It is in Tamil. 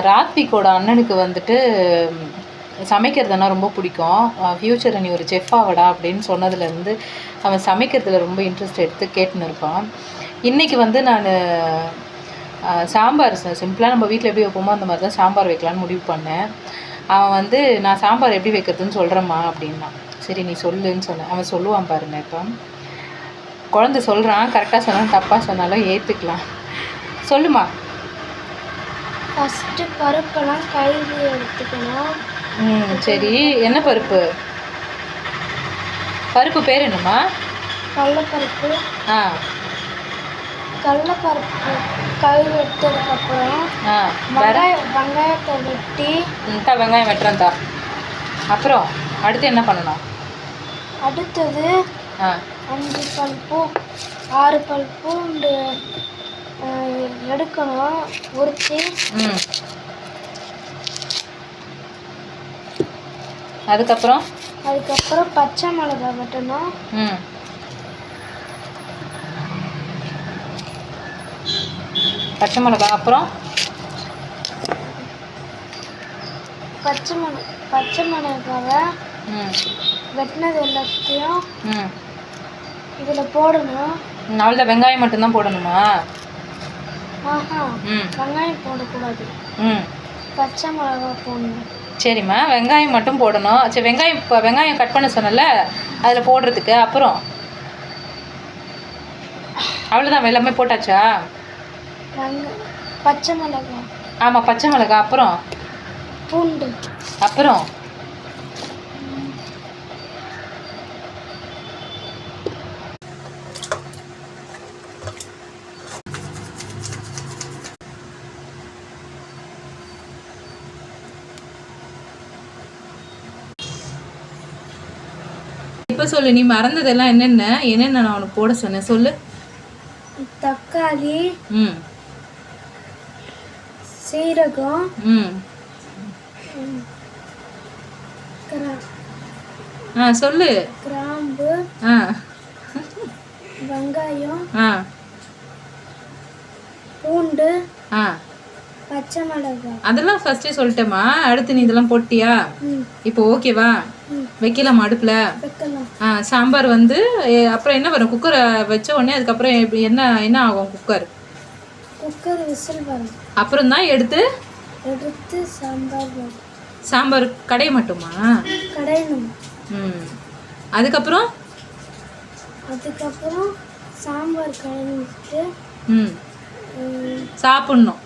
ராத்விகோட அண்ணனுக்கு வந்துட்டு சமைக்கிறதுனா ரொம்ப பிடிக்கும். ஃப்யூச்சரில் நீ ஒரு செஃப் ஆவடா அப்படின்னு சொன்னதுலேருந்து அவன் சமைக்கிறதுல ரொம்ப இன்ட்ரெஸ்ட் எடுத்து கேட்டுன்னு இருப்பான். இன்றைக்கி வந்து நான் சாம்பார் சிம்பிளாக நம்ம வீட்டில் எப்படி வைப்போமோ அந்த மாதிரி தான் சாம்பார் வைக்கலான்னு முடிவு பண்ணேன். அவன் வந்து நான் சாம்பார் எப்படி வைக்கிறதுன்னு சொல்கிறேம்மா அப்படின்னா. சரி நீ சொல்லுன்னு சொன்னேன். அவன் சொல்லுவான் பாருங்க. இப்போ குழந்தை சொல்கிறான், கரெக்டாக சொன்னாலும் தப்பாக சொன்னாலும் ஏற்றுக்கலாம். சொல்லுமா. ஃபஸ்ட்டு பருப்பெல்லாம் கழுவி எடுத்துக்கணும். சரி, என்ன பருப்பு? பருப்பு பேர் என்னம்மா? கடலைப்பருப்பு. கடலைப்பருப்பு கழுவி எடுத்ததுக்கப்புறம் வெங்காயத்தை வெட்டி வெங்காயம் வெட்டுறேன் தான். அப்புறம் அடுத்து என்ன பண்ணணும்? அடுத்தது 5 பல்ப்பு 6 பல்ப்பு எடுக்கணும் உரிச்சி. அதுக்கப்புறம் பச்சை மிளகாய் வெட்டணும். பச்சை மிளகாய் அப்புறம் பச்சை மிளகாவை வெட்டினது எல்லாத்தையும் இதில் போடணும். அவ்வளோதான். வெங்காயம் மட்டும்தான் போடணுமா? வெங்காயம் போடக்கூடாது, பச்சை மிளகாய் போடணும். சரிம்மா, வெங்காயம் மட்டும் போடணும். சரி, வெங்காயம் இப்போ வெங்காயம் கட் பண்ண சொன்னல அதில் போடுறதுக்கு. அப்புறம் அவ்வளோதான், எல்லாமே போட்டாச்சா? பச்சை மிளகாய். ஆமாம், பச்சை மிளகாய். அப்புறம் பூண்டு. அப்புறம் இப்போ சொல்லு, நீ மறந்ததெல்லாம் என்னென்ன நான் உனக்கு போட சொன்னேன் சொல்லு. தக்காளி, சீரகம், சொல்லு, கிராம்பு, வெங்காயம், பூண்டு, பச்சை மிளகாய். அதெல்லாம் ஃபர்ஸ்டே சொல்லிட்டேம்மா. அடுத்து நீ இதெல்லாம் போட்டியா? இப்போ ஓகேவா? வைக்கலாமா அடுப்புல? சாம்பார் வந்து அப்புறம் என்ன வரும்? குக்கரை வச்ச உடனே அதுக்கப்புறம் என்ன ஆகும்? குக்கர் விசில் வரும். அப்புறம் தான் எடுத்து சாம்பார் கடைய மட்டுமா கடையணும்? அதுக்கப்புறம் சாம்பார் கடைஞ்சிட்டு சாப்பிடணும்.